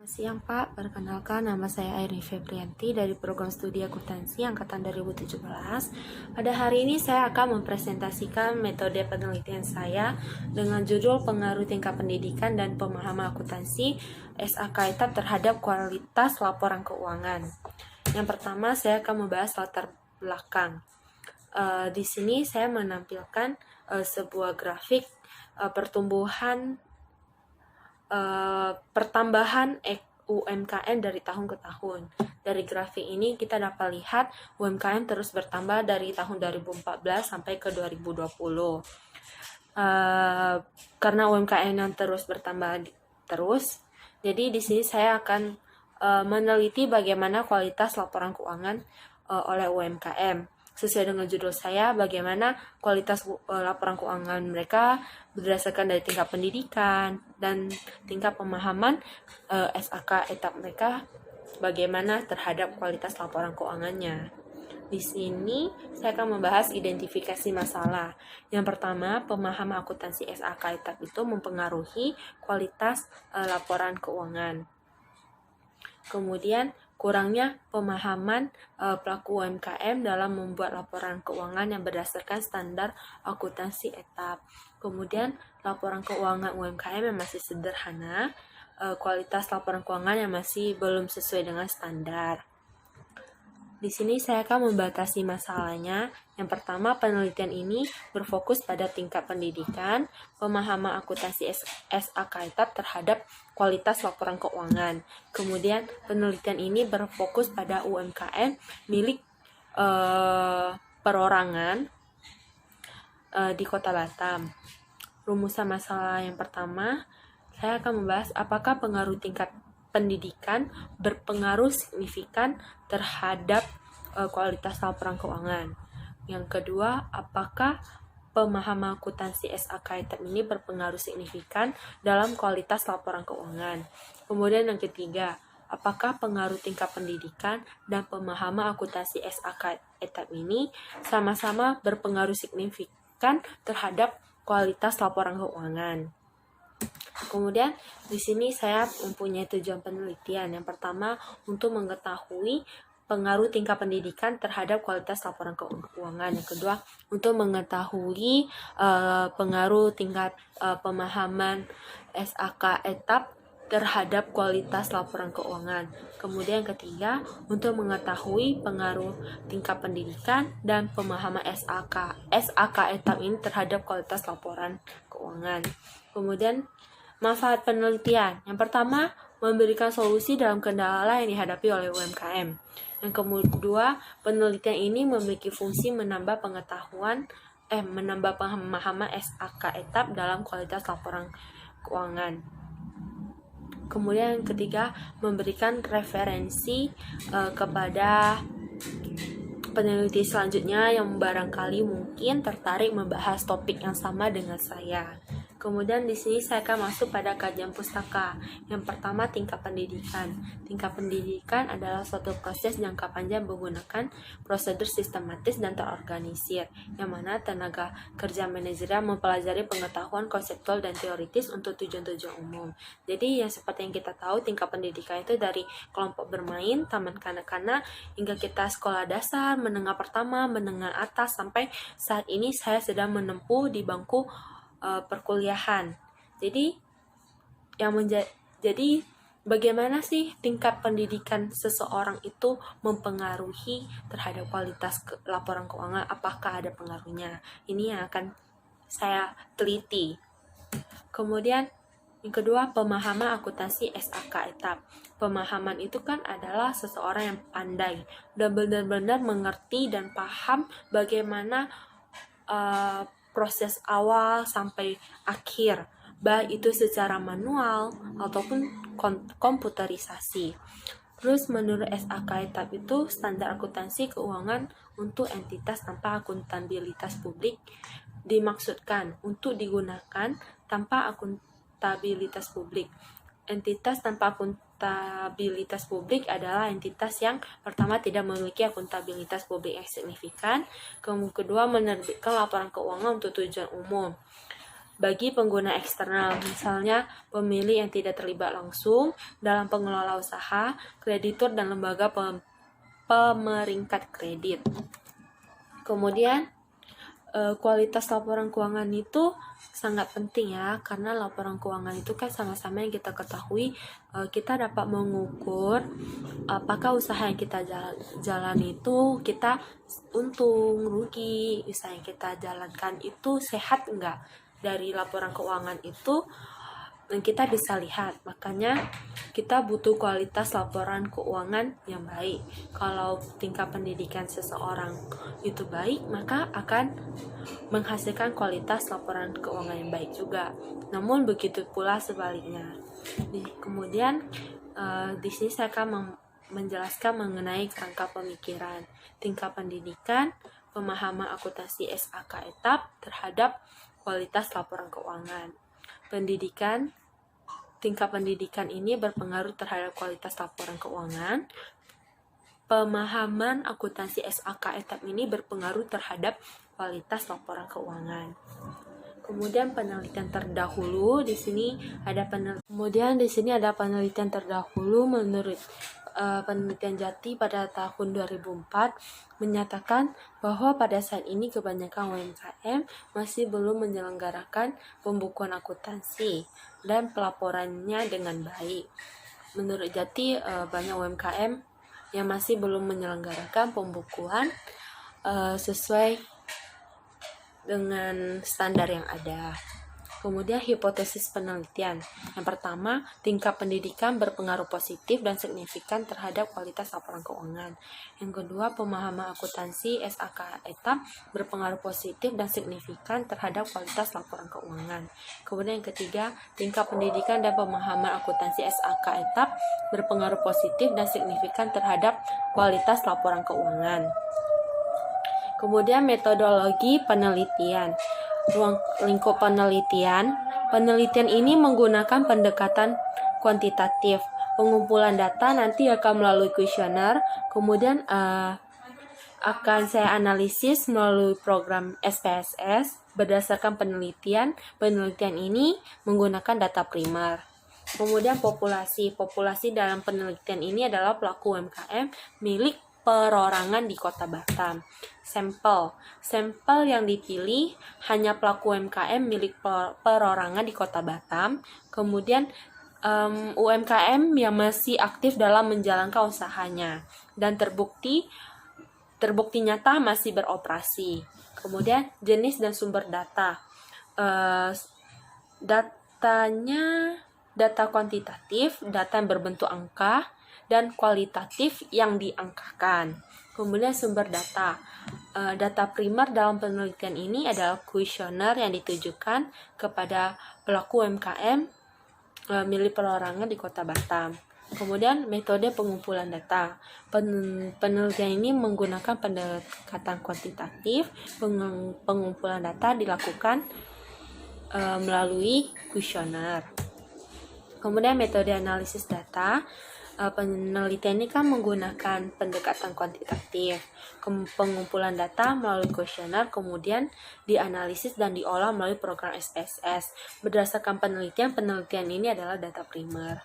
Selamat siang Pak, perkenalkan nama saya Airi Febrianti dari program studi akuntansi angkatan 2017. Pada hari ini saya akan mempresentasikan metode penelitian saya dengan judul pengaruh tingkat pendidikan dan pemahaman akuntansi SAK ETAP terhadap kualitas laporan keuangan. Yang pertama saya akan membahas latar belakang. Di sini saya menampilkan sebuah grafik pertambahan UMKM dari tahun ke tahun. Dari grafik ini kita dapat lihat UMKM terus bertambah dari tahun 2014 sampai ke 2020. Karena UMKM yang terus bertambah terus, jadi di sini saya akan meneliti bagaimana kualitas laporan keuangan oleh UMKM. Sesuai dengan judul saya, bagaimana kualitas laporan keuangan mereka berdasarkan dari tingkat pendidikan dan tingkat pemahaman SAK ETAP mereka bagaimana terhadap kualitas laporan keuangannya. Di sini saya akan membahas identifikasi masalah. Yang pertama, pemahaman akuntansi SAK ETAP itu mempengaruhi kualitas laporan keuangan. Kemudian, kurangnya pemahaman pelaku UMKM dalam membuat laporan keuangan yang berdasarkan standar akuntansi ETAP. Kemudian, laporan keuangan UMKM yang masih sederhana, kualitas laporan keuangan yang masih belum sesuai dengan standar. Di sini saya akan membatasi masalahnya. Yang pertama, penelitian ini berfokus pada tingkat pendidikan, pemahaman akuntansi SAK ETAP terhadap kualitas laporan keuangan. Kemudian, penelitian ini berfokus pada UMKM milik perorangan di Kota Batam. Rumusan masalah yang pertama, saya akan membahas apakah pengaruh tingkat pendidikan berpengaruh signifikan terhadap kualitas laporan keuangan. Yang kedua, apakah pemahaman akuntansi SAK ETAP ini berpengaruh signifikan dalam kualitas laporan keuangan. Kemudian yang ketiga, apakah pengaruh tingkat pendidikan dan pemahaman akuntansi SAK ETAP ini sama-sama berpengaruh signifikan terhadap kualitas laporan keuangan. Kemudian di sini saya mempunyai tujuan penelitian. Yang pertama, untuk mengetahui pengaruh tingkat pendidikan terhadap kualitas laporan keuangan. Yang kedua, untuk mengetahui pengaruh tingkat pemahaman SAK ETAP terhadap kualitas laporan keuangan. Kemudian yang ketiga, untuk mengetahui pengaruh tingkat pendidikan dan pemahaman SAK ETAP ini terhadap kualitas laporan keuangan. Kemudian manfaat penelitian. Yang pertama, memberikan solusi dalam kendala yang dihadapi oleh UMKM. Yang kedua, penelitian ini memiliki fungsi menambah pemahaman SAK ETAP dalam kualitas laporan keuangan. Kemudian yang ketiga, memberikan referensi kepada peneliti selanjutnya yang barangkali mungkin tertarik membahas topik yang sama dengan saya. Kemudian di sini saya akan masuk pada kajian pustaka. Yang pertama, tingkat pendidikan. Tingkat pendidikan adalah suatu proses jangka panjang menggunakan prosedur sistematis dan terorganisir, yang mana tenaga kerja manajerial mempelajari pengetahuan konseptual dan teoritis untuk tujuan-tujuan umum. Jadi yang seperti yang kita tahu, tingkat pendidikan itu dari kelompok bermain, taman kanak-kanak, hingga kita sekolah dasar, menengah pertama, menengah atas, sampai saat ini saya sedang menempuh di bangku perkuliahan. Jadi bagaimana sih tingkat pendidikan seseorang itu mempengaruhi terhadap kualitas laporan keuangan? Apakah ada pengaruhnya? Ini yang akan saya teliti. Kemudian yang kedua, pemahaman akuntansi SAK ETAP. Pemahaman itu kan adalah seseorang yang pandai dan benar-benar mengerti dan paham bagaimana proses awal sampai akhir, baik itu secara manual ataupun komputerisasi. Terus menurut SAK ETAP itu standar akuntansi keuangan untuk entitas tanpa akuntabilitas publik dimaksudkan untuk digunakan tanpa akuntabilitas publik. Entitas tanpa akuntabilitas publik adalah entitas yang pertama tidak memiliki akuntabilitas publik yang signifikan, kedua menerbitkan laporan keuangan untuk tujuan umum, bagi pengguna eksternal, misalnya pemilih yang tidak terlibat langsung dalam pengelola usaha, kreditur, dan lembaga pemeringkat kredit. Kemudian kualitas laporan keuangan itu sangat penting ya, karena laporan keuangan itu kan sama-sama yang kita ketahui, kita dapat mengukur apakah usaha yang kita jalan itu kita untung, rugi, usaha yang kita jalankan itu sehat enggak. Dari laporan keuangan itu kita bisa lihat, makanya kita butuh kualitas laporan keuangan yang baik. Kalau tingkat pendidikan seseorang itu baik, maka akan menghasilkan kualitas laporan keuangan yang baik juga. Namun begitu pula sebaliknya. Kemudian di sini saya akan menjelaskan mengenai kerangka pemikiran, tingkat pendidikan, pemahaman akuntansi SAK etap terhadap kualitas laporan keuangan. Tingkat pendidikan ini berpengaruh terhadap kualitas laporan keuangan. Pemahaman akuntansi SAK etap ini berpengaruh terhadap kualitas laporan keuangan. Kemudian penelitian terdahulu di sini ada penelitian terdahulu menurut penelitian Jati pada tahun 2004 menyatakan bahwa pada saat ini kebanyakan UMKM masih belum menyelenggarakan pembukuan akuntansi dan pelaporannya dengan baik. Menurut Jati, banyak UMKM yang masih belum menyelenggarakan pembukuan sesuai dengan standar yang ada. Kemudian hipotesis penelitian. Yang pertama, tingkat pendidikan berpengaruh positif dan signifikan terhadap kualitas laporan keuangan. Yang kedua, pemahaman akuntansi SAK etap berpengaruh positif dan signifikan terhadap kualitas laporan keuangan. Kemudian yang ketiga, tingkat pendidikan dan pemahaman akuntansi SAK etap berpengaruh positif dan signifikan terhadap kualitas laporan keuangan. Kemudian metodologi penelitian. Ruang lingkup penelitian ini menggunakan pendekatan kuantitatif. Pengumpulan data nanti akan melalui kuesioner, kemudian akan saya analisis melalui program SPSS berdasarkan penelitian. Penelitian ini menggunakan data primer. Kemudian populasi dalam penelitian ini adalah pelaku UMKM milik perorangan di Kota Batam. Sampel yang dipilih hanya pelaku UMKM milik perorangan di Kota Batam. Kemudian UMKM yang masih aktif dalam menjalankan usahanya dan terbukti nyata masih beroperasi. Kemudian jenis dan sumber data. Datanya data kuantitatif, data yang berbentuk angka, dan kualitatif yang diangkakan. Kemudian sumber data. Data primer dalam penelitian ini adalah kuesioner yang ditujukan kepada pelaku UMKM milik perorangan di Kota Batam. Kemudian metode pengumpulan data. Penelitian ini menggunakan pendekatan kuantitatif. Pengumpulan data dilakukan melalui kuesioner. Kemudian metode analisis data. Penelitian ini kan menggunakan pendekatan kuantitatif. Pengumpulan data melalui kuesioner, kemudian dianalisis dan diolah melalui program SPSS. Berdasarkan penelitian ini adalah data primer.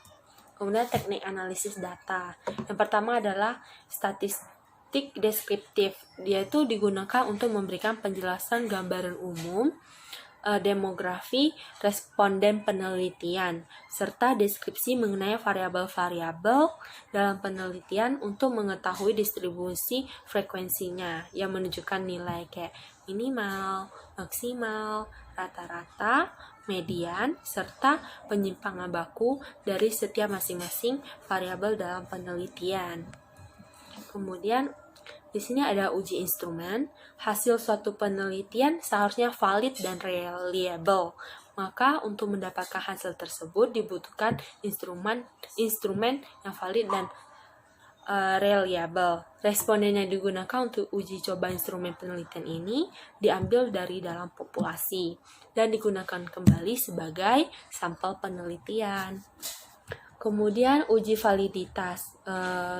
Kemudian teknik analisis data. Yang pertama adalah statistik deskriptif. Dia itu digunakan untuk memberikan penjelasan gambaran umum, demografi responden penelitian, serta deskripsi mengenai variabel-variabel dalam penelitian untuk mengetahui distribusi frekuensinya yang menunjukkan nilai kayak minimal, maksimal, rata-rata, median, serta penyimpangan baku dari setiap masing-masing variabel dalam penelitian. Kemudian di sini ada uji instrumen. Hasil suatu penelitian seharusnya valid dan reliable. Maka untuk mendapatkan hasil tersebut dibutuhkan instrumen yang valid dan reliable. Responden yang digunakan untuk uji coba instrumen penelitian ini diambil dari dalam populasi dan digunakan kembali sebagai sampel penelitian. Kemudian uji validitas,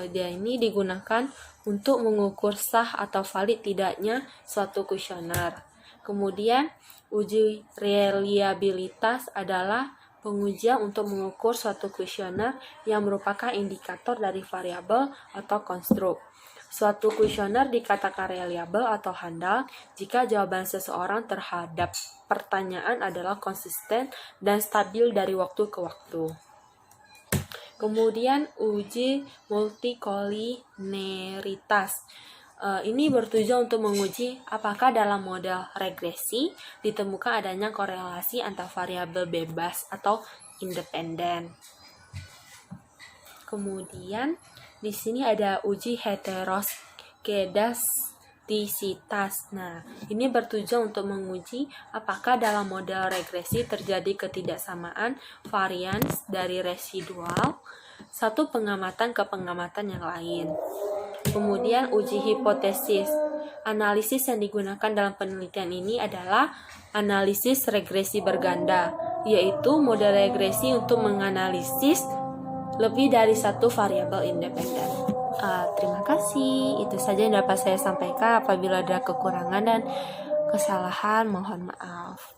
dia ini digunakan untuk mengukur sah atau valid tidaknya suatu kuesioner. Kemudian Uji reliabilitas adalah pengujian untuk mengukur suatu kuesioner yang merupakan indikator dari variabel atau konstruk. Suatu kuesioner dikatakan reliable atau handal jika jawaban seseorang terhadap pertanyaan adalah konsisten dan stabil dari waktu ke waktu. Kemudian uji multikolineritas. Ini bertujuan untuk menguji apakah dalam model regresi ditemukan adanya korelasi antar variabel bebas atau independen. Kemudian di sini ada uji heteroskedastisitas. Nah, ini bertujuan untuk menguji apakah dalam model regresi terjadi ketidaksamaan varians dari residual satu pengamatan ke pengamatan yang lain. Kemudian uji hipotesis. Analisis yang digunakan dalam penelitian ini adalah analisis regresi berganda, yaitu model regresi untuk menganalisis lebih dari satu variabel independen. Terima kasih. Itu saja yang dapat saya sampaikan. Apabila ada kekurangan dan kesalahan, mohon maaf.